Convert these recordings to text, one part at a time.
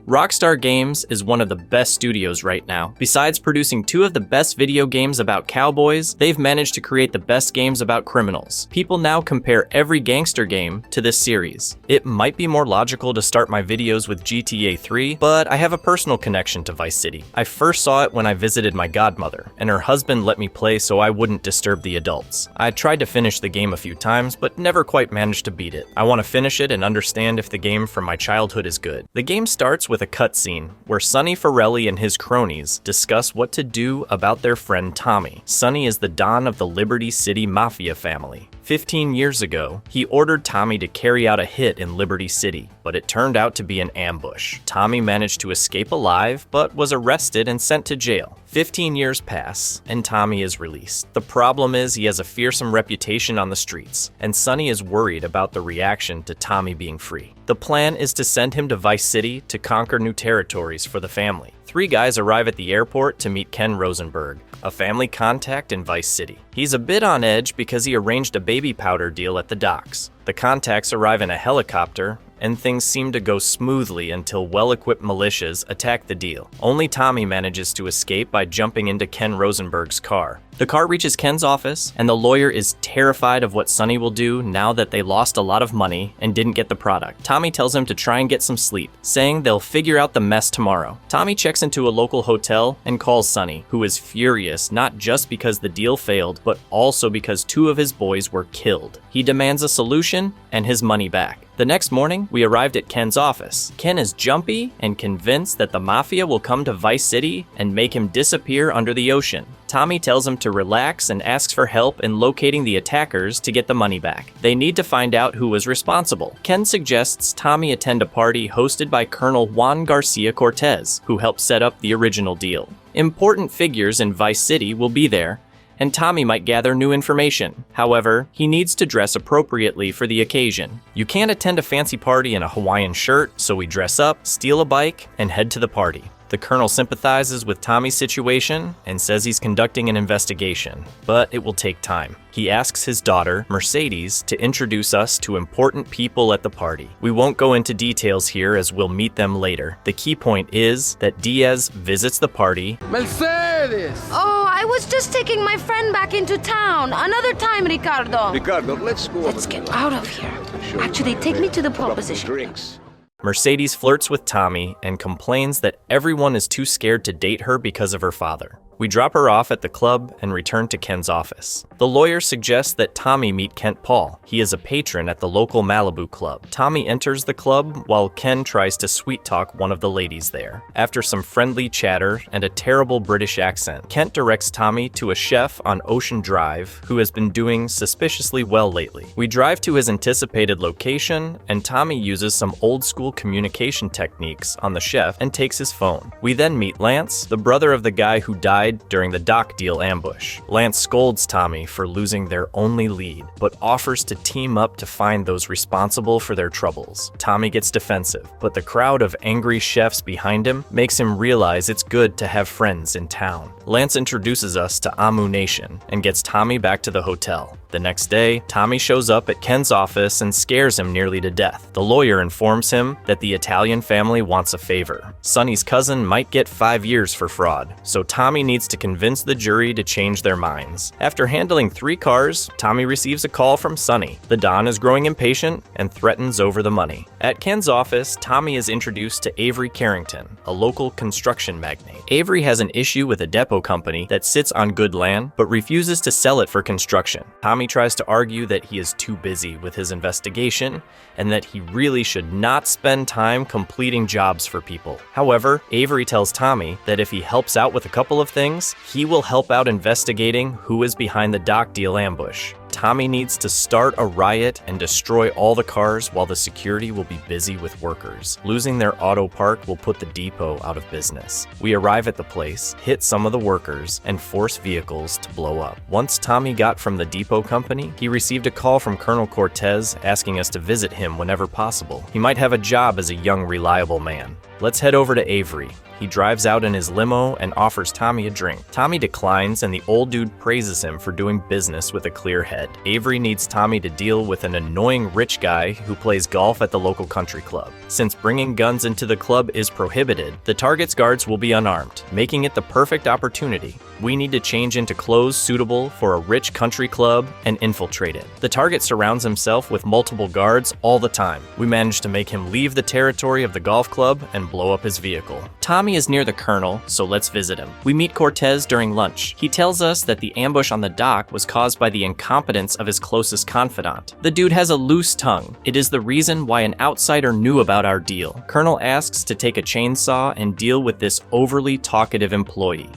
Rockstar Games is one of the best studios right now. Besides producing two of the best video games about cowboys, they've managed to create the best games about criminals. People now compare every gangster game to this series. It might be more logical to start my videos with GTA 3, but I have a personal connection to Vice City. I first saw it when I visited my godmother, and her husband let me play so I wouldn't disturb the adults. I tried to finish the game a few times, but never quite managed to beat it. I want to finish it and understand if the game from my childhood is good. The game starts with a cutscene where Sonny Forelli and his cronies discuss what to do about their friend Tommy. Sonny is the Don of the Liberty City Mafia family. 15 years ago, he ordered Tommy to carry out a hit in Liberty City, but it turned out to be an ambush. Tommy managed to escape alive, but was arrested and sent to jail. 15 years pass, and Tommy is released. The problem is he has a fearsome reputation on the streets, and Sonny is worried about the reaction to Tommy being free. The plan is to send him to Vice City to conquer new territories for the family. Three guys arrive at the airport to meet Ken Rosenberg, a family contact in Vice City. He's a bit on edge because he arranged a baby powder deal at the docks. The contacts arrive in a helicopter, and things seem to go smoothly until well-equipped militias attack the deal. Only Tommy manages to escape by jumping into Ken Rosenberg's car. The car reaches Ken's office, and the lawyer is terrified of what Sonny will do now that they lost a lot of money and didn't get the product. Tommy tells him to try and get some sleep, saying they'll figure out the mess tomorrow. Tommy checks into a local hotel and calls Sonny, who is furious not just because the deal failed, but also because two of his boys were killed. He demands a solution and his money back. The next morning, we arrived at Ken's office. Ken is jumpy and convinced that the mafia will come to Vice City and make him disappear under the ocean. Tommy tells him to relax and asks for help in locating the attackers to get the money back. They need to find out who was responsible. Ken suggests Tommy attend a party hosted by Colonel Juan Garcia Cortez, who helped set up the original deal. Important figures in Vice City will be there, and Tommy might gather new information. However, he needs to dress appropriately for the occasion. You can't attend a fancy party in a Hawaiian shirt, so we dress up, steal a bike, and head to the party. The colonel sympathizes with Tommy's situation and says he's conducting an investigation, but it will take time. He asks his daughter, Mercedes, to introduce us to important people at the party. We won't go into details here as we'll meet them later. The key point is that Diaz visits the party. Mercedes! Oh, I was just taking my friend back into town. Another time, Ricardo. Ricardo, let's go. Let's get out of here. Actually, take me to the pole position. Drinks. Mercedes flirts with Tommy and complains that everyone is too scared to date her because of her father. We drop her off at the club and return to Ken's office. The lawyer suggests that Tommy meet Kent Paul. He is a patron at the local Malibu club. Tommy enters the club while Ken tries to sweet-talk one of the ladies there. After some friendly chatter and a terrible British accent, Kent directs Tommy to a chef on Ocean Drive who has been doing suspiciously well lately. We drive to his anticipated location, and Tommy uses some old-school communication techniques on the chef and takes his phone. We then meet Lance, the brother of the guy who died during the dock deal ambush. Lance scolds Tommy for losing their only lead, but offers to team up to find those responsible for their troubles. Tommy gets defensive, but the crowd of angry chefs behind him makes him realize it's good to have friends in town. Lance introduces us to Amu Nation and gets Tommy back to the hotel. The next day, Tommy shows up at Ken's office and scares him nearly to death. The lawyer informs him that the Italian family wants a favor. Sonny's cousin might get 5 years for fraud, so Tommy needs to convince the jury to change their minds. After handling 3 cars, Tommy receives a call from Sonny. The Don is growing impatient and threatens over the money. At Ken's office, Tommy is introduced to Avery Carrington, a local construction magnate. Avery has an issue with a depot company that sits on good land, but refuses to sell it for construction. Tommy tries to argue that he is too busy with his investigation and that he really should not spend time completing jobs for people. However, Avery tells Tommy that if he helps out with a couple of things, he will help out investigating who is behind the dock deal ambush. Tommy needs to start a riot and destroy all the cars while the security will be busy with workers. Losing their auto park will put the depot out of business. We arrive at the place, hit some of the workers, and force vehicles to blow up. Once Tommy got from the depot company, he received a call from Colonel Cortez asking us to visit him whenever possible. He might have a job as a young, reliable man. Let's head over to Avery. He drives out in his limo and offers Tommy a drink. Tommy declines and the old dude praises him for doing business with a clear head. Avery needs Tommy to deal with an annoying rich guy who plays golf at the local country club. Since bringing guns into the club is prohibited, the target's guards will be unarmed, making it the perfect opportunity. We need to change into clothes suitable for a rich country club and infiltrate it. The target surrounds himself with multiple guards all the time. We manage to make him leave the territory of the golf club and blow up his vehicle. Tommy is near the colonel, so let's visit him. We meet Cortez during lunch. He tells us that the ambush on the dock was caused by the incompetence of his closest confidant. The dude has a loose tongue. It is the reason why an outsider knew about our deal. Colonel asks to take a chainsaw and deal with this overly talkative employee.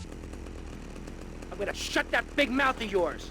I'm gonna shut that big mouth of yours.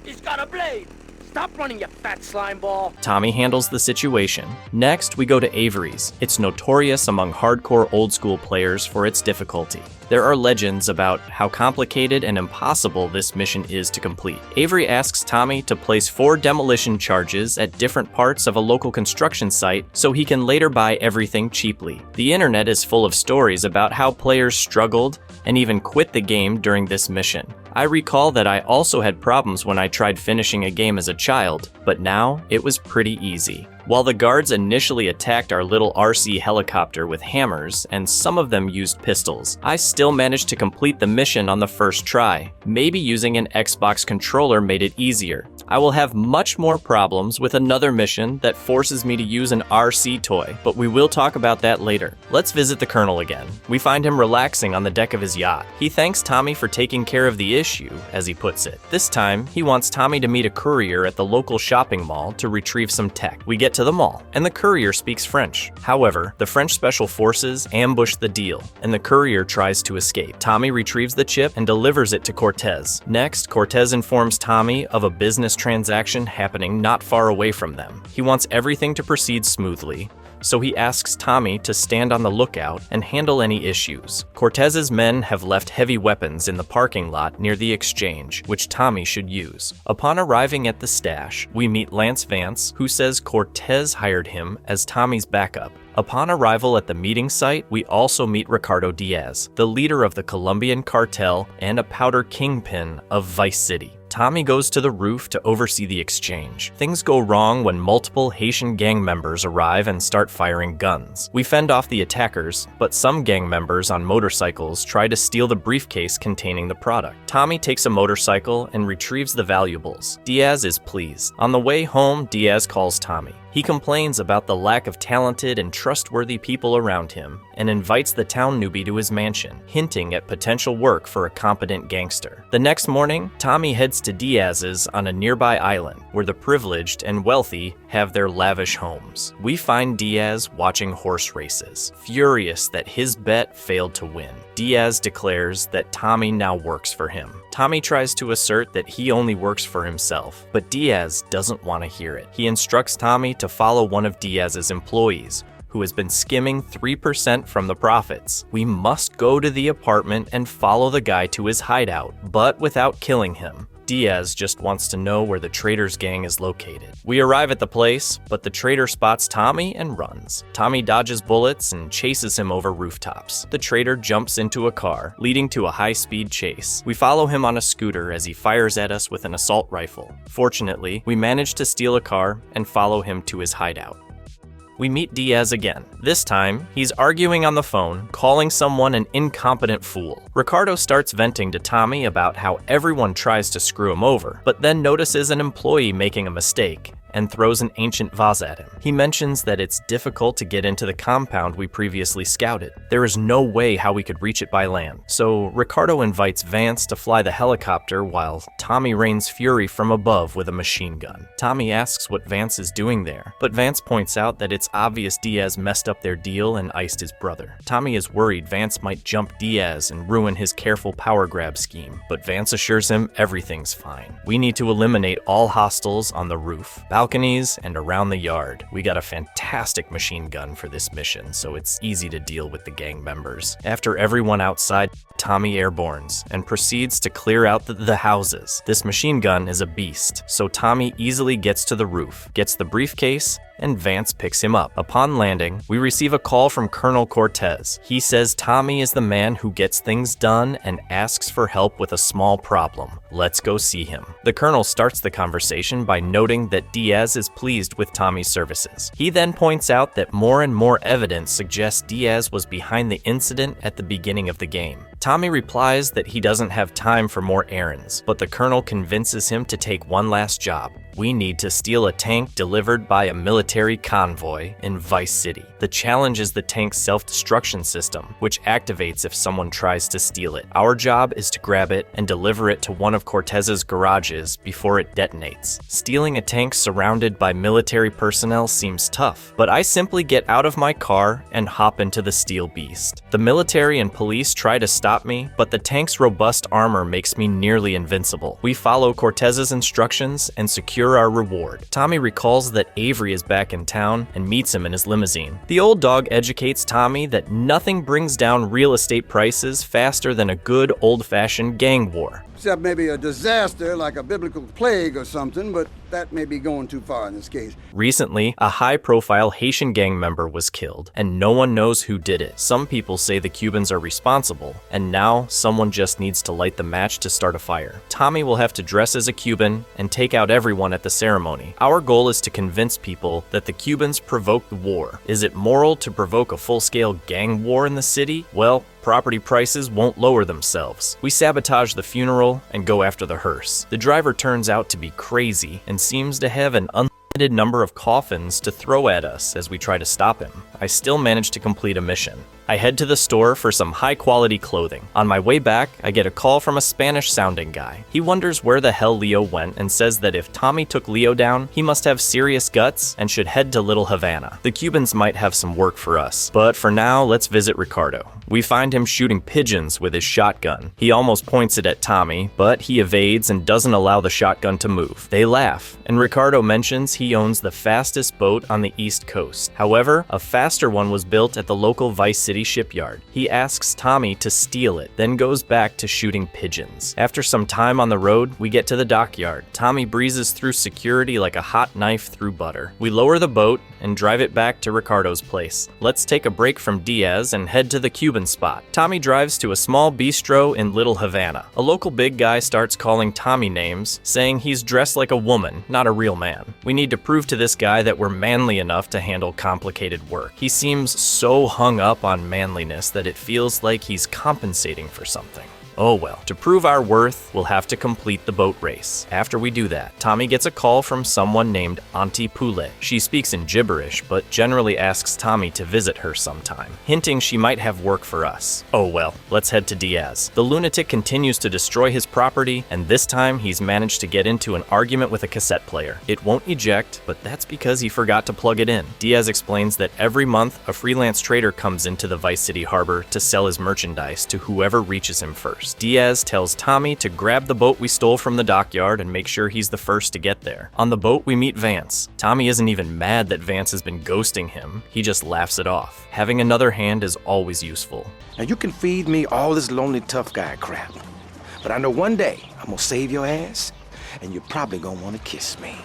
He's got a blade. Stop running, you fat slime ball. Tommy handles the situation. Next, we go to Avery's. It's notorious among hardcore old school players for its difficulty. There are legends about how complicated and impossible this mission is to complete. Avery asks Tommy to place 4 demolition charges at different parts of a local construction site so he can later buy everything cheaply. The internet is full of stories about how players struggled and even quit the game during this mission. I recall that I also had problems when I tried finishing a game as a child, but now it was pretty easy. While the guards initially attacked our little RC helicopter with hammers, and some of them used pistols, I still managed to complete the mission on the first try. Maybe using an Xbox controller made it easier. I will have much more problems with another mission that forces me to use an RC toy, but we will talk about that later. Let's visit the colonel again. We find him relaxing on the deck of his yacht. He thanks Tommy for taking care of the issue, as he puts it. This time, he wants Tommy to meet a courier at the local shopping mall to retrieve some tech. We get to the mall, and the courier speaks French. However, the French special forces ambush the deal, and the courier tries to escape. Tommy retrieves the chip and delivers it to Cortez. Next, Cortez informs Tommy of a business transaction happening not far away from them. He wants everything to proceed smoothly, so he asks Tommy to stand on the lookout and handle any issues. Cortez's men have left heavy weapons in the parking lot near the exchange, which Tommy should use. Upon arriving at the stash, we meet Lance Vance, who says Cortez hired him as Tommy's backup. Upon arrival at the meeting site, we also meet Ricardo Diaz, the leader of the Colombian cartel and a powder kingpin of Vice City. Tommy goes to the roof to oversee the exchange. Things go wrong when multiple Haitian gang members arrive and start firing guns. We fend off the attackers, but some gang members on motorcycles try to steal the briefcase containing the product. Tommy takes a motorcycle and retrieves the valuables. Diaz is pleased. On the way home, Diaz calls Tommy. He complains about the lack of talented and trustworthy people around him and invites the town newbie to his mansion, hinting at potential work for a competent gangster. The next morning, Tommy heads to Diaz's on a nearby island where the privileged and wealthy have their lavish homes. We find Diaz watching horse races, furious that his bet failed to win. Diaz declares that Tommy now works for him. Tommy tries to assert that he only works for himself, but Diaz doesn't want to hear it. He instructs Tommy to follow one of Diaz's employees, who has been skimming 3% from the profits. We must go to the apartment and follow the guy to his hideout, but without killing him. Diaz just wants to know where the traitor's gang is located. We arrive at the place, but the traitor spots Tommy and runs. Tommy dodges bullets and chases him over rooftops. The traitor jumps into a car, leading to a high-speed chase. We follow him on a scooter as he fires at us with an assault rifle. Fortunately, we manage to steal a car and follow him to his hideout. We meet Diaz again. This time, he's arguing on the phone, calling someone an incompetent fool. Ricardo starts venting to Tommy about how everyone tries to screw him over, but then notices an employee making a mistake and throws an ancient vase at him. He mentions that it's difficult to get into the compound we previously scouted. There is no way how we could reach it by land. So Ricardo invites Vance to fly the helicopter while Tommy rains fury from above with a machine gun. Tommy asks what Vance is doing there, but Vance points out that it's obvious Diaz messed up their deal and iced his brother. Tommy is worried Vance might jump Diaz and ruin his careful power grab scheme, but Vance assures him everything's fine. We need to eliminate all hostiles on the roof, balconies, and around the yard. We got a fantastic machine gun for this mission, so it's easy to deal with the gang members. After everyone outside, Tommy airbornes and proceeds to clear out the houses. This machine gun is a beast, so Tommy easily gets to the roof, gets the briefcase, and Vance picks him up. Upon landing, we receive a call from Colonel Cortez. He says Tommy is the man who gets things done and asks for help with a small problem. Let's go see him. The Colonel starts the conversation by noting that Diaz is pleased with Tommy's services. He then points out that more and more evidence suggests Diaz was behind the incident at the beginning of the game. Tommy replies that he doesn't have time for more errands, but the Colonel convinces him to take one last job. We need to steal a tank delivered by a military convoy in Vice City. The challenge is the tank's self-destruction system, which activates if someone tries to steal it. Our job is to grab it and deliver it to one of Cortez's garages before it detonates. Stealing a tank surrounded by military personnel seems tough, but I simply get out of my car and hop into the steel beast. The military and police try to stop me, but the tank's robust armor makes me nearly invincible. We follow Cortez's instructions and secure our reward. Tommy recalls that Avery is back in town and meets him in his limousine. The old dog educates Tommy that nothing brings down real estate prices faster than a good old-fashioned gang war. Except maybe a disaster like a biblical plague or something, but that may be going too far in this case. Recently, a high-profile Haitian gang member was killed, and no one knows who did it. Some people say the Cubans are responsible, and now someone just needs to light the match to start a fire. Tommy will have to dress as a Cuban and take out everyone at the ceremony. Our goal is to convince people that the Cubans provoked the war. Is it moral to provoke a full-scale gang war in the city? Well, property prices won't lower themselves. We sabotage the funeral and go after the hearse. The driver turns out to be crazy and seems to have an unlimited number of coffins to throw at us as we try to stop him. I still manage to complete a mission. I head to the store for some high-quality clothing. On my way back, I get a call from a Spanish-sounding guy. He wonders where the hell Leo went and says that if Tommy took Leo down, he must have serious guts and should head to Little Havana. The Cubans might have some work for us, but for now, let's visit Ricardo. We find him shooting pigeons with his shotgun. He almost points it at Tommy, but he evades and doesn't allow the shotgun to move. They laugh, and Ricardo mentions he owns the fastest boat on the East Coast. However, a faster one was built at the local Vice City shipyard. He asks Tommy to steal it, then goes back to shooting pigeons. After some time on the road, we get to the dockyard. Tommy breezes through security like a hot knife through butter. We lower the boat and drive it back to Ricardo's place. Let's take a break from Diaz and head to the Cuban spot. Tommy drives to a small bistro in Little Havana. A local big guy starts calling Tommy names, saying he's dressed like a woman, not a real man. We need to prove to this guy that we're manly enough to handle complicated work. He seems so hung up on manliness that it feels like he's compensating for something. Oh well, to prove our worth, we'll have to complete the boat race. After we do that, Tommy gets a call from someone named Auntie Poulet. She speaks in gibberish, but generally asks Tommy to visit her sometime, hinting she might have work for us. Oh well, let's head to Diaz. The lunatic continues to destroy his property, and this time he's managed to get into an argument with a cassette player. It won't eject, but that's because he forgot to plug it in. Diaz explains that every month, a freelance trader comes into the Vice City harbor to sell his merchandise to whoever reaches him first. Diaz tells Tommy to grab the boat we stole from the dockyard and make sure he's the first to get there. On the boat, we meet Vance. Tommy isn't even mad that Vance has been ghosting him. He just laughs it off. Having another hand is always useful. Now you can feed me all this lonely tough guy crap, but I know one day I'm gonna save your ass, and you're probably gonna want to kiss me.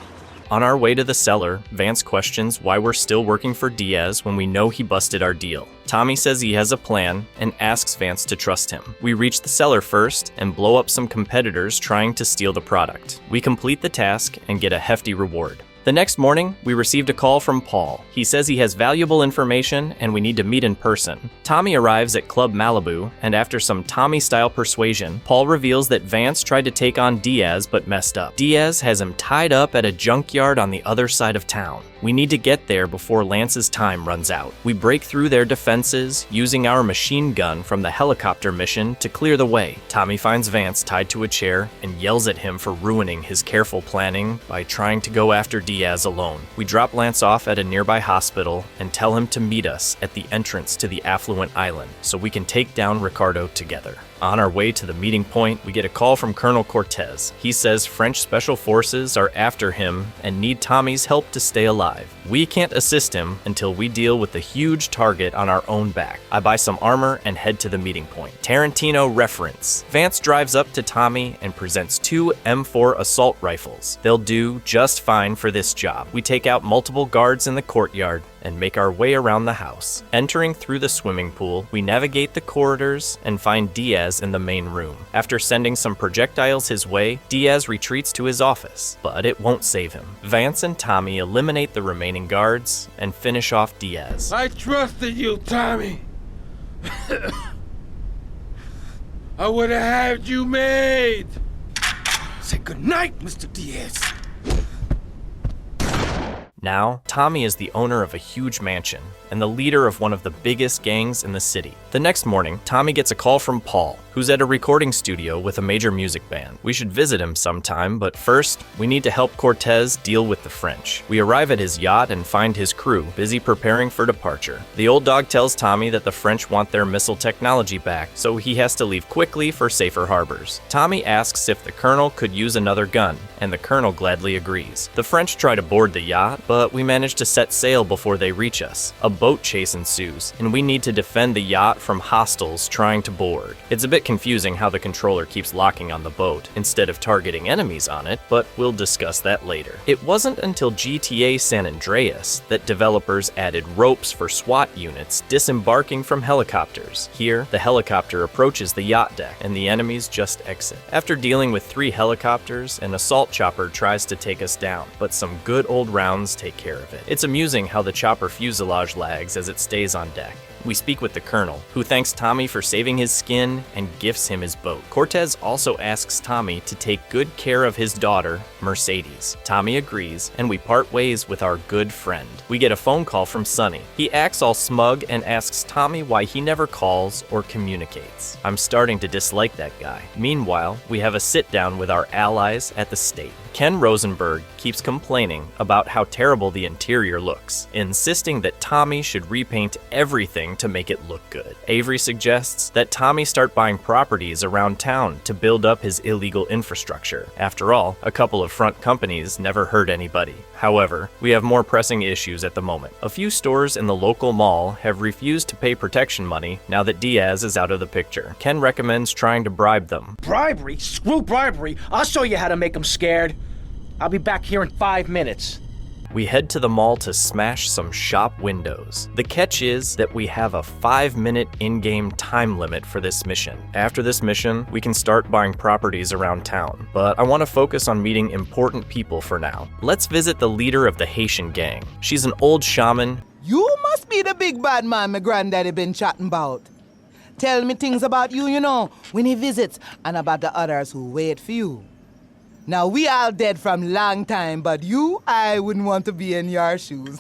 On our way to the cellar, Vance questions why we're still working for Diaz when we know he busted our deal. Tommy says he has a plan and asks Vance to trust him. We reach the cellar first and blow up some competitors trying to steal the product. We complete the task and get a hefty reward. The next morning, we received a call from Paul. He says he has valuable information and we need to meet in person. Tommy arrives at Club Malibu, and after some Tommy-style persuasion, Paul reveals that Vance tried to take on Diaz but messed up. Diaz has him tied up at a junkyard on the other side of town. We need to get there before Lance's time runs out. We break through their defenses, using our machine gun from the helicopter mission to clear the way. Tommy finds Vance tied to a chair and yells at him for ruining his careful planning by trying to go after Diaz alone. We drop Lance off at a nearby hospital and tell him to meet us at the entrance to the affluent island so we can take down Ricardo together. On our way to the meeting point, we get a call from Colonel Cortez. He says French Special Forces are after him and need Tommy's help to stay alive. We can't assist him until we deal with the huge target on our own back. I buy some armor and head to the meeting point. Tarantino reference. Vance drives up to Tommy and presents 2 M4 assault rifles. They'll do just fine for this job. We take out multiple guards in the courtyard and make our way around the house. Entering through the swimming pool, we navigate the corridors and find Diaz in the main room. After sending some projectiles his way, Diaz retreats to his office, but it won't save him. Vance and Tommy eliminate the remaining guards and finish off Diaz. I trusted you, Tommy. I would have had you made. Say goodnight, Mr. Diaz. Now, Tommy is the owner of a huge mansion and the leader of one of the biggest gangs in the city. The next morning, Tommy gets a call from Paul, who's at a recording studio with a major music band. We should visit him sometime, but first, we need to help Cortez deal with the French. We arrive at his yacht and find his crew busy preparing for departure. The old dog tells Tommy that the French want their missile technology back, so he has to leave quickly for safer harbors. Tommy asks if the colonel could use another gun, and the colonel gladly agrees. The French try to board the yacht, but we manage to set sail before they reach us. A boat chase ensues, and we need to defend the yacht from hostiles trying to board. It's a bit confusing how the controller keeps locking on the boat instead of targeting enemies on it, but we'll discuss that later. It wasn't until GTA San Andreas that developers added ropes for SWAT units disembarking from helicopters. Here, the helicopter approaches the yacht deck, and the enemies just exit. After dealing with 3 helicopters, an assault chopper tries to take us down, but some good old rounds take care of it. It's amusing how the chopper fuselage lags as it stays on deck. We speak with the colonel, who thanks Tommy for saving his skin and gifts him his boat. Cortez also asks Tommy to take good care of his daughter, Mercedes. Tommy agrees, and we part ways with our good friend. We get a phone call from Sonny. He acts all smug and asks Tommy why he never calls or communicates. I'm starting to dislike that guy. Meanwhile, we have a sit-down with our allies at the state. Ken Rosenberg keeps complaining about how terrible the interior looks, insisting that Tommy should repaint everything to make it look good. Avery suggests that Tommy start buying properties around town to build up his illegal infrastructure. After all, a couple of front companies never hurt anybody. However, we have more pressing issues at the moment. A few stores in the local mall have refused to pay protection money now that Diaz is out of the picture. Ken recommends trying to bribe them. Bribery? Screw bribery. I'll show you how to make them scared. I'll be back here in 5 minutes. We head to the mall to smash some shop windows. The catch is that we have a 5-minute in-game time limit for this mission. After this mission, we can start buying properties around town, but I want to focus on meeting important people for now. Let's visit the leader of the Haitian gang. She's an old shaman. You must be the big bad man my granddaddy been chatting about. Tell me things about you, when he visits, and about the others who wait for you. Now, we all dead from long time, but you, I wouldn't want to be in your shoes.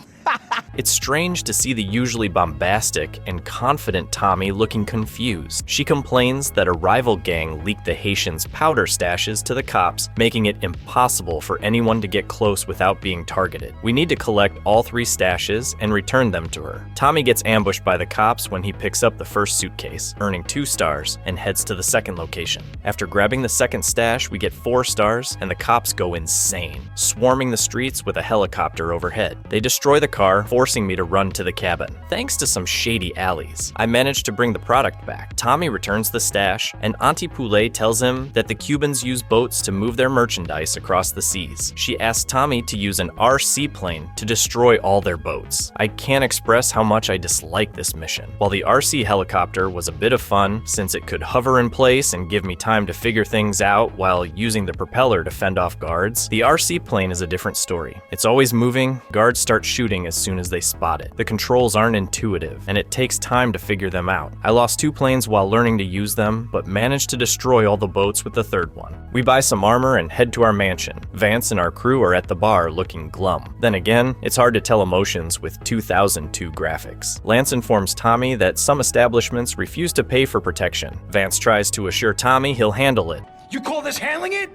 It's strange to see the usually bombastic and confident Tommy looking confused. She complains that a rival gang leaked the Haitians' powder stashes to the cops, making it impossible for anyone to get close without being targeted. We need to collect all 3 stashes and return them to her. Tommy gets ambushed by the cops when he picks up the first suitcase, earning 2 stars, and heads to the second location. After grabbing the second stash, we get 4 stars, and the cops go insane, swarming the streets with a helicopter overhead. They destroy the car, forcing me to run to the cabin. Thanks to some shady alleys, I managed to bring the product back. Tommy returns the stash, and Auntie Poulet tells him that the Cubans use boats to move their merchandise across the seas. She asks Tommy to use an RC plane to destroy all their boats. I can't express how much I dislike this mission. While the RC helicopter was a bit of fun, since it could hover in place and give me time to figure things out while using the propeller to fend off guards, the RC plane is a different story. It's always moving, guards start shooting as soon as they spot it. The controls aren't intuitive, and it takes time to figure them out. I lost 2 planes while learning to use them, but managed to destroy all the boats with the 3rd one. We buy some armor and head to our mansion. Vance and our crew are at the bar looking glum. Then again, it's hard to tell emotions with 2002 graphics. Lance informs Tommy that some establishments refuse to pay for protection. Vance tries to assure Tommy he'll handle it. You call this handling it?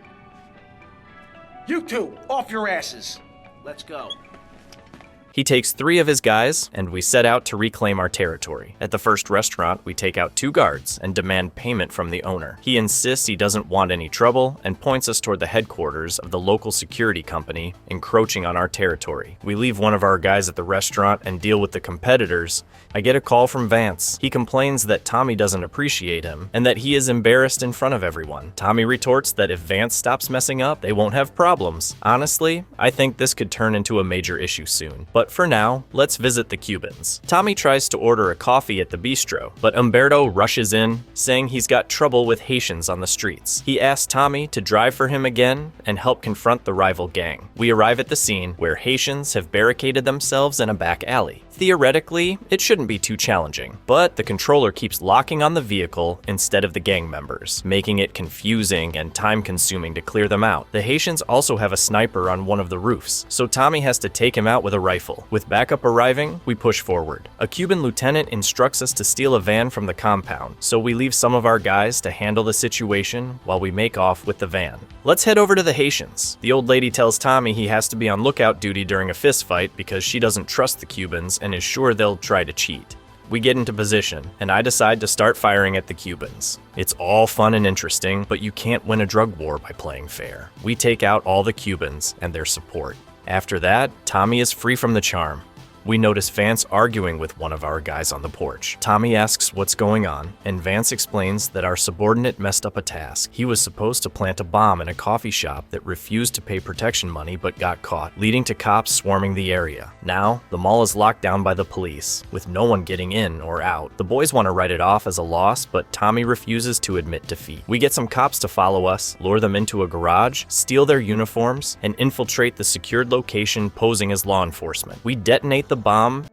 You two, off your asses. Let's go. He takes 3 of his guys, and we set out to reclaim our territory. At the first restaurant, we take out 2 guards and demand payment from the owner. He insists he doesn't want any trouble and points us toward the headquarters of the local security company encroaching on our territory. We leave one of our guys at the restaurant and deal with the competitors. I get a call from Vance. He complains that Tommy doesn't appreciate him and that he is embarrassed in front of everyone. Tommy retorts that if Vance stops messing up, they won't have problems. Honestly, I think this could turn into a major issue soon. But for now, let's visit the Cubans. Tommy tries to order a coffee at the bistro, but Umberto rushes in, saying he's got trouble with Haitians on the streets. He asks Tommy to drive for him again and help confront the rival gang. We arrive at the scene where Haitians have barricaded themselves in a back alley. Theoretically, it shouldn't be too challenging, but the controller keeps locking on the vehicle instead of the gang members, making it confusing and time-consuming to clear them out. The Haitians also have a sniper on one of the roofs, so Tommy has to take him out with a rifle. With backup arriving, we push forward. A Cuban lieutenant instructs us to steal a van from the compound, so we leave some of our guys to handle the situation while we make off with the van. Let's head over to the Haitians. The old lady tells Tommy he has to be on lookout duty during a fist fight because she doesn't trust the Cubans and is sure they'll try to cheat. We get into position, and I decide to start firing at the Cubans. It's all fun and interesting, but you can't win a drug war by playing fair. We take out all the Cubans and their support. After that, Tommy is free from the charm. We notice Vance arguing with one of our guys on the porch. Tommy asks what's going on, and Vance explains that our subordinate messed up a task. He was supposed to plant a bomb in a coffee shop that refused to pay protection money but got caught, leading to cops swarming the area. Now, the mall is locked down by the police, with no one getting in or out. The boys want to write it off as a loss, but Tommy refuses to admit defeat. We get some cops to follow us, lure them into a garage, steal their uniforms, and infiltrate the secured location posing as law enforcement. We detonate the bomb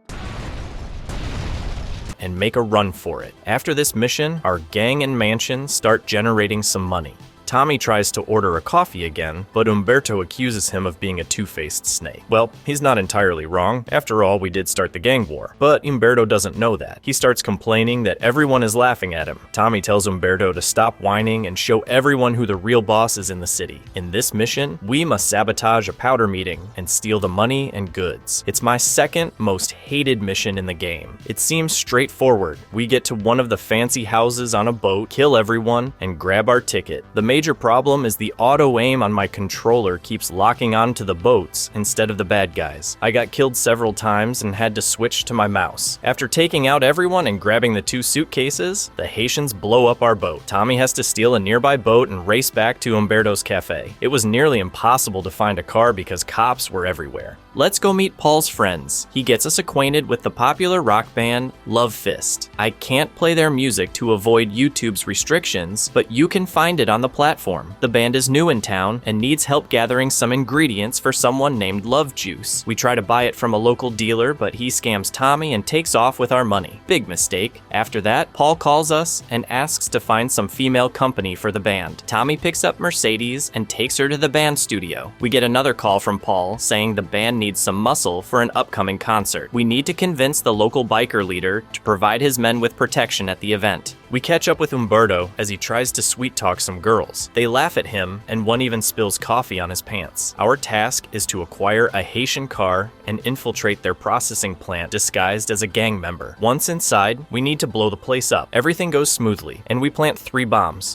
and make a run for it. After this mission, our gang and mansion start generating some money. Tommy tries to order a coffee again, but Umberto accuses him of being a two-faced snake. Well, he's not entirely wrong. After all, we did start the gang war. But Umberto doesn't know that. He starts complaining that everyone is laughing at him. Tommy tells Umberto to stop whining and show everyone who the real boss is in the city. In this mission, we must sabotage a powder meeting and steal the money and goods. It's my second most hated mission in the game. It seems straightforward. We get to one of the fancy houses on a boat, kill everyone, and grab our ticket. The major problem is the auto-aim on my controller keeps locking onto the boats instead of the bad guys. I got killed several times and had to switch to my mouse. After taking out everyone and grabbing the 2 suitcases, the Haitians blow up our boat. Tommy has to steal a nearby boat and race back to Umberto's cafe. It was nearly impossible to find a car because cops were everywhere. Let's go meet Paul's friends. He gets us acquainted with the popular rock band Love Fist. I can't play their music to avoid YouTube's restrictions, but you can find it on the platform. The band is new in town and needs help gathering some ingredients for someone named Love Juice. We try to buy it from a local dealer, but he scams Tommy and takes off with our money. Big mistake. After that, Paul calls us and asks to find some female company for the band. Tommy picks up Mercedes and takes her to the band studio. We get another call from Paul saying the band needs some muscle for an upcoming concert. We need to convince the local biker leader to provide his men with protection at the event. We catch up with Umberto as he tries to sweet-talk some girls. They laugh at him, and one even spills coffee on his pants. Our task is to acquire a Haitian car and infiltrate their processing plant disguised as a gang member. Once inside, we need to blow the place up. Everything goes smoothly, and we plant 3 bombs.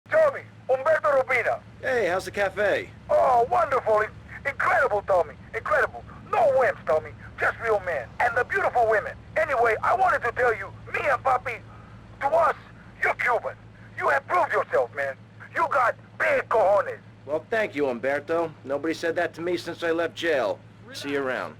Tommy, Umberto Rubina. Hey, how's the cafe? Oh, wonderful. Incredible, Tommy. Incredible. No wimps, Tommy. Just real men. And the beautiful women. Anyway, I wanted to tell you, me and Papi, to us, you're Cuban. You have proved yourself, man. You got big cojones. Well, thank you, Umberto. Nobody said that to me since I left jail. See you around.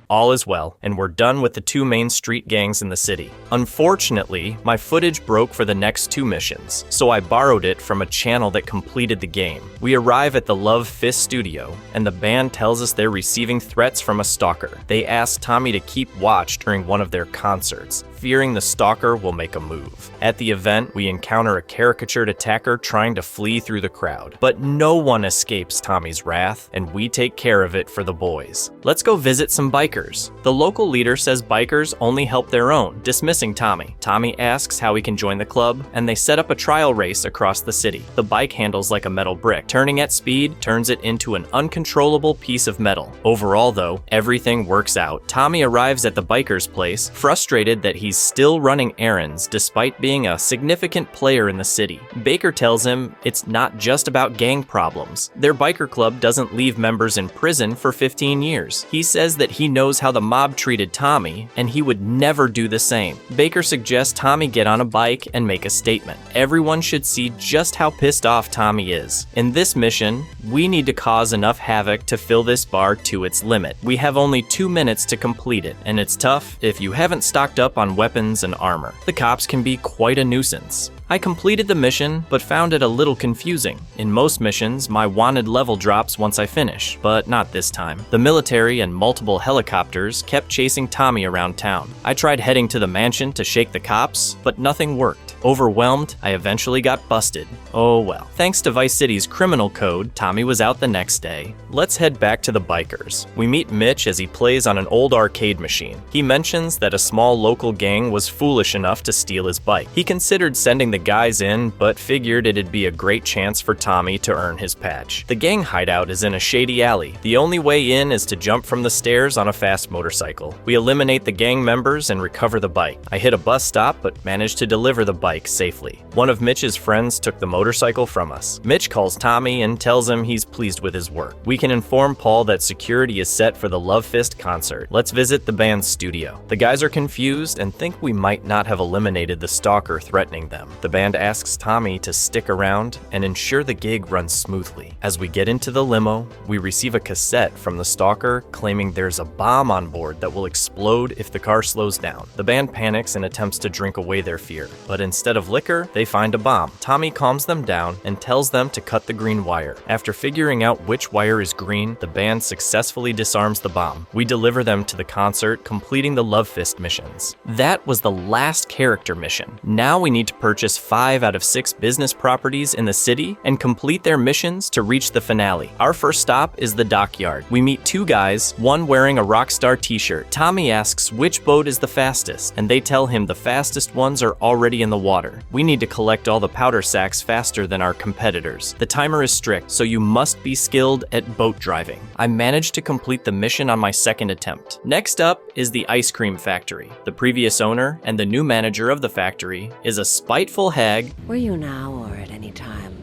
All is well, and we're done with the 2 main street gangs in the city. Unfortunately, my footage broke for the next 2 missions, so I borrowed it from a channel that completed the game. We arrive at the Love Fist studio, and the band tells us they're receiving threats from a stalker. They ask Tommy to keep watch during one of their concerts, fearing the stalker will make a move. At the event, we encounter a caricatured attacker trying to flee through the crowd. But no one escapes Tommy's wrath, and we take care of it for the boys. Let's go visit some bikers. bikers. The local leader says bikers only help their own, dismissing Tommy. Tommy asks how he can join the club, and they set up a trial race across the city. The bike handles like a metal brick. Turning at speed turns it into an uncontrollable piece of metal. Overall though, everything works out. Tommy arrives at the biker's place, frustrated that he's still running errands despite being a significant player in the city. Baker tells him it's not just about gang problems. Their biker club doesn't leave members in prison for 15 years. He says that he knows how the mob treated Tommy, and he would never do the same. Baker suggests Tommy get on a bike and make a statement. Everyone should see just how pissed off Tommy is. In this mission, we need to cause enough havoc to fill this bar to its limit. We have only 2 minutes to complete it, and it's tough if you haven't stocked up on weapons and armor. The cops can be quite a nuisance. I completed the mission, but found it a little confusing. In most missions, my wanted level drops once I finish, but not this time. The military and multiple helicopters kept chasing Tommy around town. I tried heading to the mansion to shake the cops, but nothing worked. Overwhelmed, I eventually got busted. Oh well. Thanks to Vice City's criminal code, Tommy was out the next day. Let's head back to the bikers. We meet Mitch as he plays on an old arcade machine. He mentions that a small local gang was foolish enough to steal his bike. He considered sending the guys in, but figured it'd be a great chance for Tommy to earn his patch. The gang hideout is in a shady alley. The only way in is to jump from the stairs on a fast motorcycle. We eliminate the gang members and recover the bike. I hit a bus stop, but managed to deliver the bike safely. One of Mitch's friends took the motorcycle from us. Mitch calls Tommy and tells him he's pleased with his work. We can inform Paul that security is set for the Love Fist concert. Let's visit the band's studio. The guys are confused and think we might not have eliminated the stalker threatening them. The band asks Tommy to stick around and ensure the gig runs smoothly. As we get into the limo, we receive a cassette from the stalker claiming there's a bomb on board that will explode if the car slows down. The band panics and attempts to drink away their fear, but instead of liquor, they find a bomb. Tommy calms them down and tells them to cut the green wire. After figuring out which wire is green, the band successfully disarms the bomb. We deliver them to the concert, completing the Love Fist missions. That was the last character mission. Now we need to purchase 5 out of 6 business properties in the city and complete their missions to reach the finale. Our first stop is the dockyard. We meet 2 guys, one wearing a Rockstar t-shirt. Tommy asks which boat is the fastest, and they tell him the fastest ones are already in the water. We need to collect all the powder sacks faster than our competitors. The timer is strict, so you must be skilled at boat driving. I managed to complete the mission on my second attempt. Next up is the ice cream factory. The previous owner and the new manager of the factory is a spiteful hag. Were you now or at any time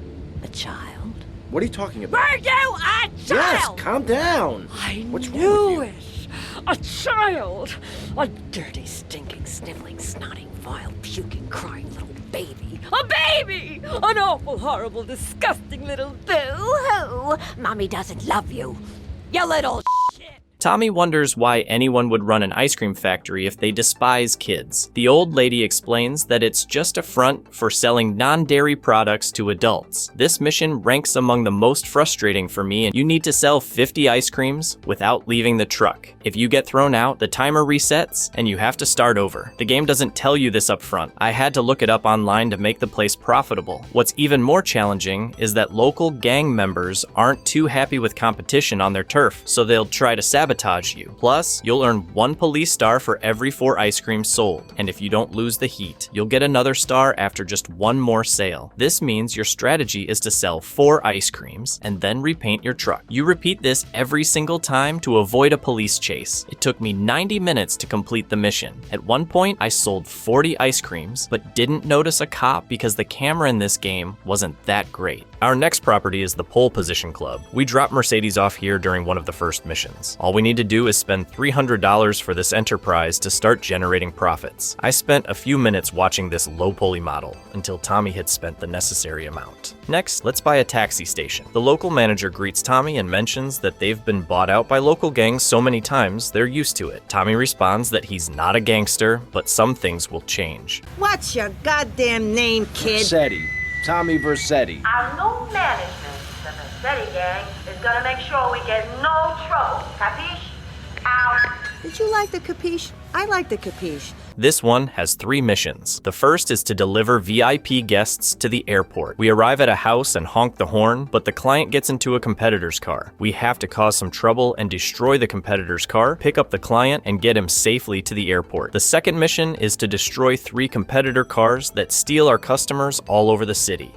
a child? What are you talking about? Were you a child? Yes, calm down. What's wrong with you? A child! A dirty, stinking, sniveling, snotting, vile, puking, crying little baby. A baby! An awful, horrible, disgusting little boo-hoo! Mommy doesn't love you. You little shit! Tommy wonders why anyone would run an ice cream factory if they despise kids. The old lady explains that it's just a front for selling non-dairy products to adults. This mission ranks among the most frustrating for me, and you need to sell 50 ice creams without leaving the truck. If you get thrown out, the timer resets and you have to start over. The game doesn't tell you this up front. I had to look it up online to make the place profitable. What's even more challenging is that local gang members aren't too happy with competition on their turf, so they'll try to sabotage you. Plus, you'll earn 1 police star for every 4 ice creams sold, and if you don't lose the heat, you'll get another star after just 1 more sale. This means your strategy is to sell 4 ice creams and then repaint your truck. You repeat this every single time to avoid a police chase. It took me 90 minutes to complete the mission. At one point, I sold 40 ice creams, but didn't notice a cop because the camera in this game wasn't that great. Our next property is the Pole Position Club. We drop Mercedes off here during one of the first missions. All we need to do is spend $300 for this enterprise to start generating profits. I spent a few minutes watching this low pulley model until Tommy had spent the necessary amount. Next, let's buy a taxi station. The local manager greets Tommy and mentions that they've been bought out by local gangs so many times they're used to it. Tommy responds that he's not a gangster, but some things will change. What's your goddamn name, kid? Versetti. Tommy Versetti. Our new management, the Versetti gang, is gonna make sure we get no trouble. Capiche? Out. Did you like the capiche? I like the capiche. This one has 3 missions. The first is to deliver VIP guests to the airport. We arrive at a house and honk the horn, but the client gets into a competitor's car. We have to cause some trouble and destroy the competitor's car, pick up the client, and get him safely to the airport. The second mission is to destroy 3 competitor cars that steal our customers all over the city.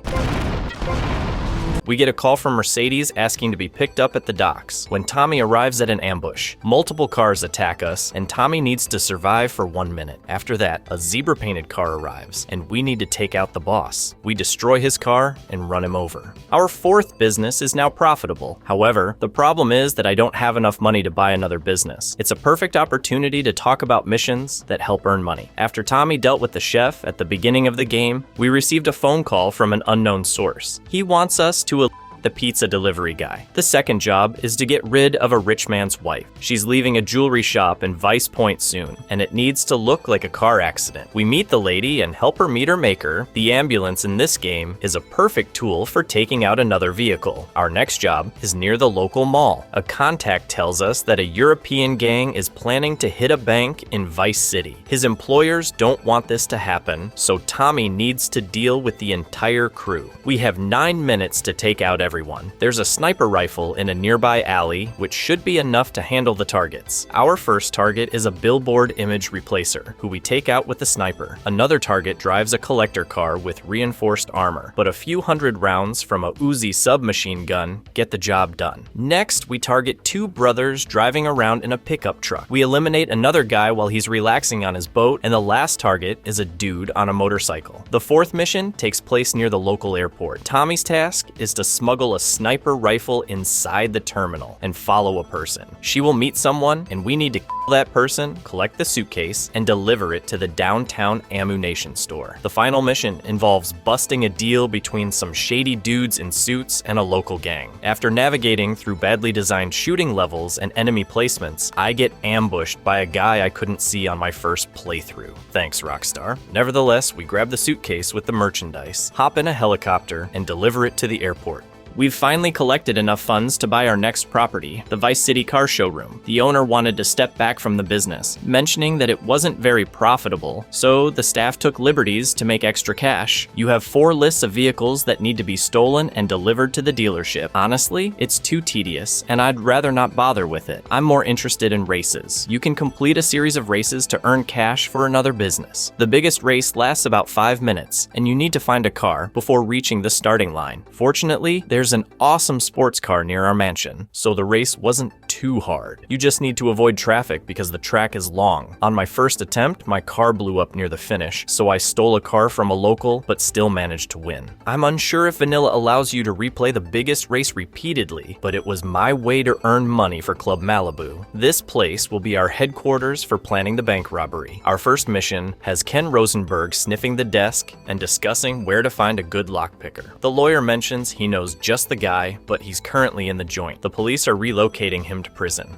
We get a call from Mercedes asking to be picked up at the docks. When Tommy arrives at an ambush, multiple cars attack us, and Tommy needs to survive for 1 minute. After that, a zebra-painted car arrives, and we need to take out the boss. We destroy his car and run him over. Our 4th business is now profitable. However, the problem is that I don't have enough money to buy another business. It's a perfect opportunity to talk about missions that help earn money. After Tommy dealt with the chef at the beginning of the game, we received a phone call from an unknown source. He wants us to the pizza delivery guy. The second job is to get rid of a rich man's wife. She's leaving a jewelry shop in Vice Point soon, and it needs to look like a car accident. We meet the lady and help her meet her maker. The ambulance in this game is a perfect tool for taking out another vehicle. Our next job is near the local mall. A contact tells us that a European gang is planning to hit a bank in Vice City. His employers don't want this to happen, so Tommy needs to deal with the entire crew. We have 9 minutes to take out everyone. There's a sniper rifle in a nearby alley, which should be enough to handle the targets. Our first target is a billboard image replacer, who we take out with the sniper. Another target drives a collector car with reinforced armor, but a few hundred rounds from a Uzi submachine gun get the job done. Next, we target 2 brothers driving around in a pickup truck. We eliminate another guy while he's relaxing on his boat, and the last target is a dude on a motorcycle. The 4th mission takes place near the local airport. Tommy's task is to smuggle a sniper rifle inside the terminal and follow a person. She will meet someone, and we need to kill that person, collect the suitcase, and deliver it to the downtown ammunition store. The final mission involves busting a deal between some shady dudes in suits and a local gang. After navigating through badly designed shooting levels and enemy placements, I get ambushed by a guy I couldn't see on my first playthrough. Thanks, Rockstar. Nevertheless, we grab the suitcase with the merchandise, hop in a helicopter, and deliver it to the airport. We've finally collected enough funds to buy our next property, the Vice City car showroom. The owner wanted to step back from the business, mentioning that it wasn't very profitable, so the staff took liberties to make extra cash. You have 4 lists of vehicles that need to be stolen and delivered to the dealership. Honestly, it's too tedious, and I'd rather not bother with it. I'm more interested in races. You can complete a series of races to earn cash for another business. The biggest race lasts about 5 minutes, and you need to find a car before reaching the starting line. Fortunately, there's an awesome sports car near our mansion, so the race wasn't too hard. You just need to avoid traffic because the track is long. On my first attempt, my car blew up near the finish, so I stole a car from a local, but still managed to win. I'm unsure if vanilla allows you to replay the biggest race repeatedly, but it was my way to earn money for Club Malibu. This place will be our headquarters for planning the bank robbery. Our first mission has Ken Rosenberg sniffing the desk and discussing where to find a good lockpicker. The lawyer mentions he knows just the guy, but he's currently in the joint. The police are relocating him to prison.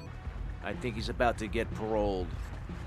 I think he's about to get paroled.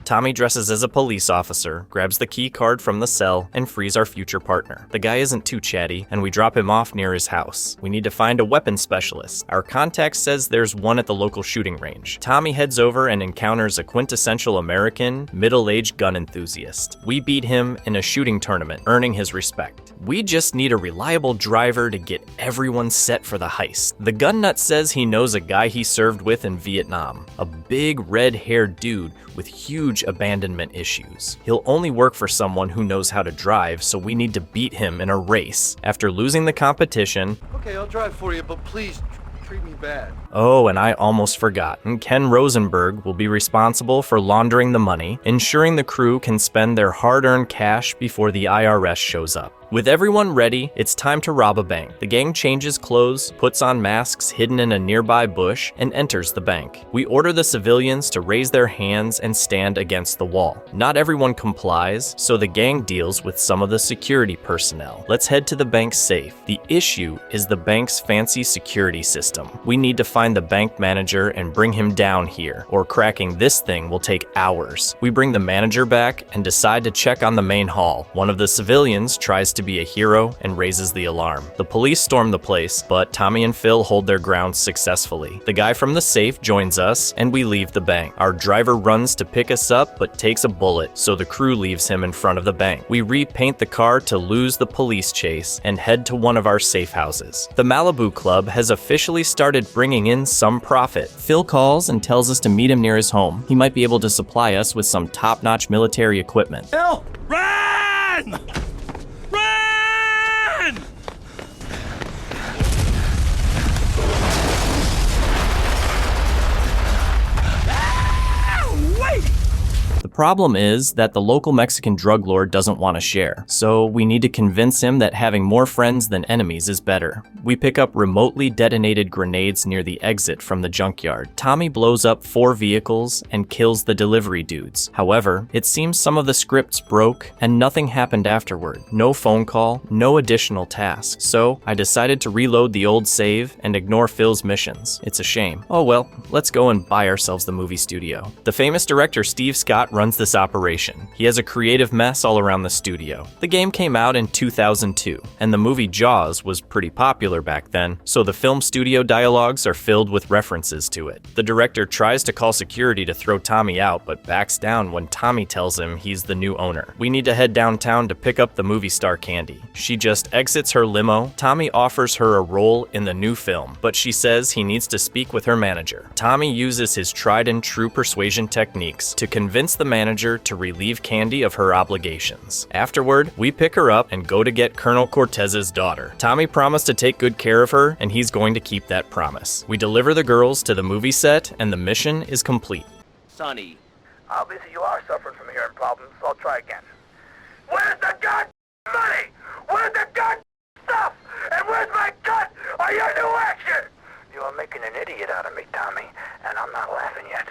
Tommy dresses as a police officer, grabs the key card from the cell, and frees our future partner. The guy isn't too chatty, and we drop him off near his house. We need to find a weapons specialist. Our contact says there's one at the local shooting range. Tommy heads over and encounters a quintessential American, middle-aged gun enthusiast. We beat him in a shooting tournament, earning his respect. We just need a reliable driver to get everyone set for the heist. The gun nut says he knows a guy he served with in Vietnam, a big red-haired dude with huge abandonment issues. He'll only work for someone who knows how to drive, so we need to beat him in a race. After losing the competition, Okay, I'll drive for you, but please treat me bad. Oh, and I almost forgot. Ken Rosenberg will be responsible for laundering the money, ensuring the crew can spend their hard-earned cash before the IRS shows up. With everyone ready, it's time to rob a bank. The gang changes clothes, puts on masks hidden in a nearby bush, and enters the bank. We order the civilians to raise their hands and stand against the wall. Not everyone complies, so the gang deals with some of the security personnel. Let's head to the bank's safe. The issue is the bank's fancy security system. We need to find the bank manager and bring him down here, or cracking this thing will take hours. We bring the manager back and decide to check on the main hall. One of the civilians tries to be a hero and raises the alarm. The police storm the place, but Tommy and Phil hold their ground successfully. The guy from the safe joins us, and we leave the bank. Our driver runs to pick us up, but takes a bullet, so the crew leaves him in front of the bank. We repaint the car to lose the police chase and head to one of our safe houses. The Malibu Club has officially started bringing in some profit. Phil calls and tells us to meet him near his home. He might be able to supply us with some top-notch military equipment. Phil! Run! Run! Wait! The problem is that the local Mexican drug lord doesn't want to share, so we need to convince him that having more friends than enemies is better. We pick up remotely detonated grenades near the exit from the junkyard. Tommy blows up 4 vehicles and kills the delivery dudes. However, it seems some of the scripts broke and nothing happened afterward. No phone call, no additional tasks. So I decided to reload the old save and ignore Phil's missions. It's a shame. Oh well, let's go and buy ourselves the movie studio. The famous director Steve Scott runs this operation. He has a creative mess all around the studio. The game came out in 2002, and the movie Jaws was pretty popular back then, so the film studio dialogues are filled with references to it. The director tries to call security to throw Tommy out, but backs down when Tommy tells him he's the new owner. We need to head downtown to pick up the movie star Candy. She just exits her limo. Tommy offers her a role in the new film, but she says he needs to speak with her manager. Tommy uses his tried and true persuasion techniques to convince the manager to relieve Candy of her obligations. Afterward, we pick her up and go to get Colonel Cortez's daughter. Tommy promised to take good care of her, and he's going to keep that promise. We deliver the girls to the movie set, and the mission is complete. Sonny. Obviously you are suffering from hearing problems, so I'll try again. Where's the gun money? Where's the gun stuff? And where's my gun? Are you new action? You are making an idiot out of me, Tommy, and I'm not laughing yet.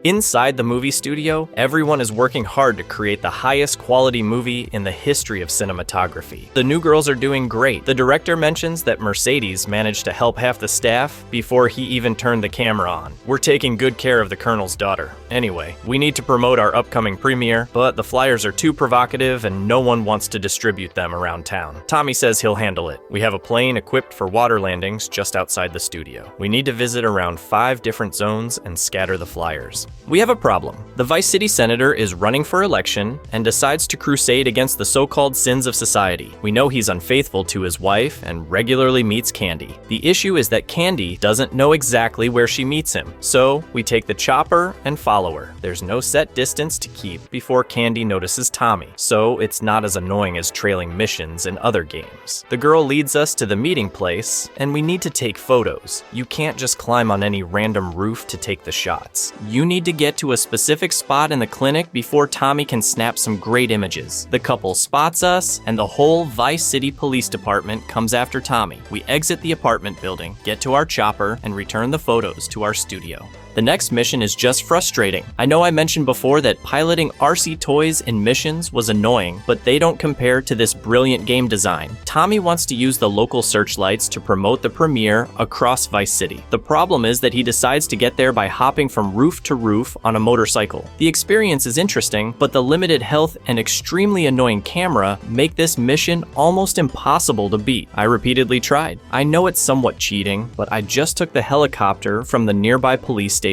Inside the movie studio, everyone is working hard to create the highest quality movie in the history of cinematography. The new girls are doing great. The director mentions that Mercedes managed to help half the staff before he even turned the camera on. We're taking good care of the Colonel's daughter. Anyway, we need to promote our upcoming premiere, but the flyers are too provocative and no one wants to distribute them around town. Tommy says he'll handle it. We have a plane equipped for water landings just outside the studio. We need to visit around 5 different zones and scatter the flyers. We have a problem. The Vice City Senator is running for election and decides to crusade against the so-called sins of society. We know he's unfaithful to his wife and regularly meets Candy. The issue is that Candy doesn't know exactly where she meets him, so we take the chopper and follow her. There's no set distance to keep before Candy notices Tommy, so it's not as annoying as trailing missions in other games. The girl leads us to the meeting place, and we need to take photos. You can't just climb on any random roof to take the shots. You need to get to a specific spot in the clinic before Tommy can snap some great images. The couple spots us, and the whole Vice City Police Department comes after Tommy. We exit the apartment building, get to our chopper, and return the photos to our studio. The next mission is just frustrating. I know I mentioned before that piloting RC toys in missions was annoying, but they don't compare to this brilliant game design. Tommy wants to use the local searchlights to promote the premiere across Vice City. The problem is that he decides to get there by hopping from roof to roof on a motorcycle. The experience is interesting, but the limited health and extremely annoying camera make this mission almost impossible to beat. I repeatedly tried. I know it's somewhat cheating, but I just took the helicopter from the nearby police station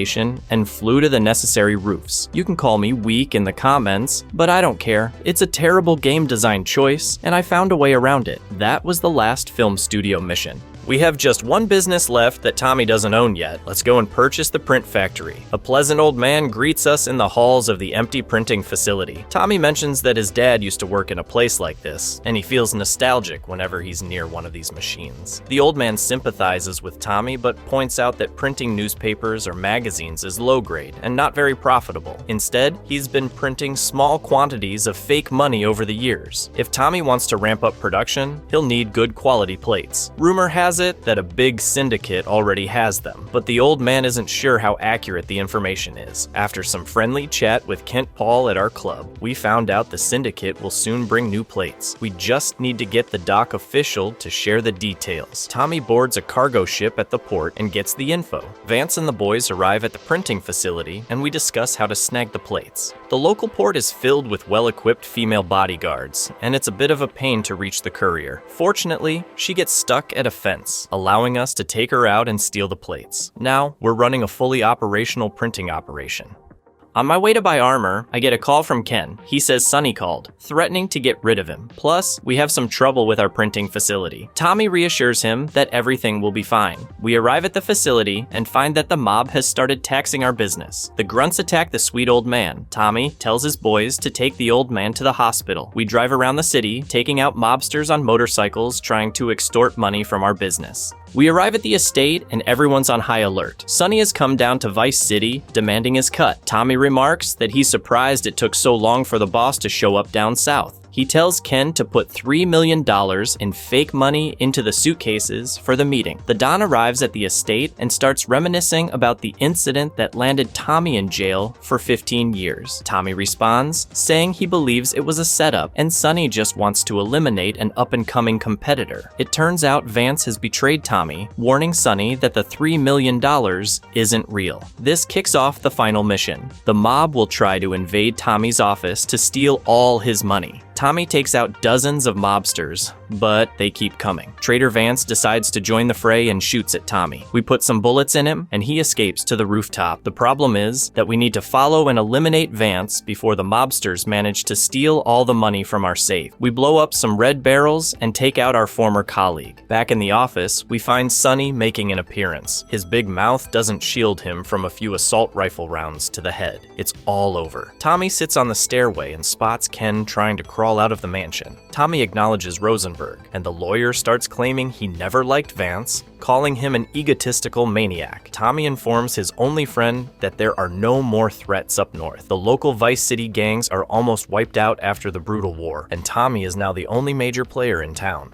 and flew to the necessary roofs. You can call me weak in the comments, but I don't care. It's a terrible game design choice, and I found a way around it. That was the last film studio mission. We have just one business left that Tommy doesn't own yet. Let's go and purchase the print factory. A pleasant old man greets us in the halls of the empty printing facility. Tommy mentions that his dad used to work in a place like this, and he feels nostalgic whenever he's near one of these machines. The old man sympathizes with Tommy, but points out that printing newspapers or magazines is low grade and not very profitable. Instead, he's been printing small quantities of fake money over the years. If Tommy wants to ramp up production, he'll need good quality plates. Rumor has has it that a big syndicate already has them, but the old man isn't sure how accurate the information is. After some friendly chat with Kent Paul at our club, we found out the syndicate will soon bring new plates. We just need to get the dock official to share the details. Tommy boards a cargo ship at the port and gets the info. Vance and the boys arrive at the printing facility, and we discuss how to snag the plates. The local port is filled with well-equipped female bodyguards, and it's a bit of a pain to reach the courier. Fortunately, she gets stuck at a fence, allowing us to take her out and steal the plates. Now, we're running a fully operational printing operation. On my way to buy armor, I get a call from Ken. He says Sonny called, threatening to get rid of him. Plus, we have some trouble with our printing facility. Tommy reassures him that everything will be fine. We arrive at the facility and find that the mob has started taxing our business. The grunts attack the sweet old man. Tommy tells his boys to take the old man to the hospital. We drive around the city, taking out mobsters on motorcycles trying to extort money from our business. We arrive at the estate and everyone's on high alert. Sonny has come down to Vice City, demanding his cut. Tommy remarks that he's surprised it took so long for the boss to show up down south. He tells Ken to put $3 million in fake money into the suitcases for the meeting. The Don arrives at the estate and starts reminiscing about the incident that landed Tommy in jail for 15 years. Tommy responds, saying he believes it was a setup and Sonny just wants to eliminate an up-and-coming competitor. It turns out Vance has betrayed Tommy, warning Sonny that the $3 million isn't real. This kicks off the final mission. The mob will try to invade Tommy's office to steal all his money. Tommy takes out dozens of mobsters, but they keep coming. Trader Vance decides to join the fray and shoots at Tommy. We put some bullets in him, and he escapes to the rooftop. The problem is that we need to follow and eliminate Vance before the mobsters manage to steal all the money from our safe. We blow up some red barrels and take out our former colleague. Back in the office, we find Sonny making an appearance. His big mouth doesn't shield him from a few assault rifle rounds to the head. It's all over. Tommy sits on the stairway and spots Ken trying to crawl out of the mansion. Tommy acknowledges Rosenberg, and the lawyer starts claiming he never liked Vance, calling him an egotistical maniac. Tommy informs his only friend that there are no more threats up north. The local Vice City gangs are almost wiped out after the brutal war, and Tommy is now the only major player in town.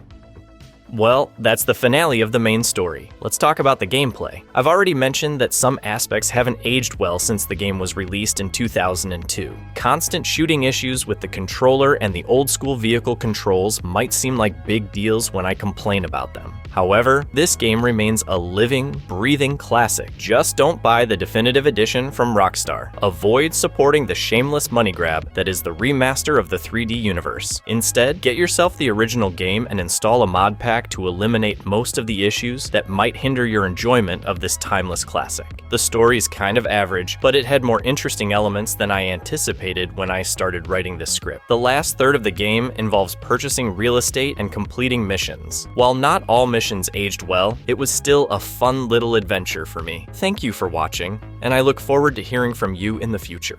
Well, that's the finale of the main story. Let's talk about the gameplay. I've already mentioned that some aspects haven't aged well since the game was released in 2002. Constant shooting issues with the controller and the old school vehicle controls might seem like big deals when I complain about them. However, this game remains a living, breathing classic. Just don't buy the definitive edition from Rockstar. Avoid supporting the shameless money grab that is the remaster of the 3D universe. Instead, get yourself the original game and install a mod pack to eliminate most of the issues that might hinder your enjoyment of this timeless classic. The story is kind of average, but it had more interesting elements than I anticipated when I started writing this script. The last third of the game involves purchasing real estate and completing missions. While not all missions aged well, it was still a fun little adventure for me. Thank you for watching, and I look forward to hearing from you in the future.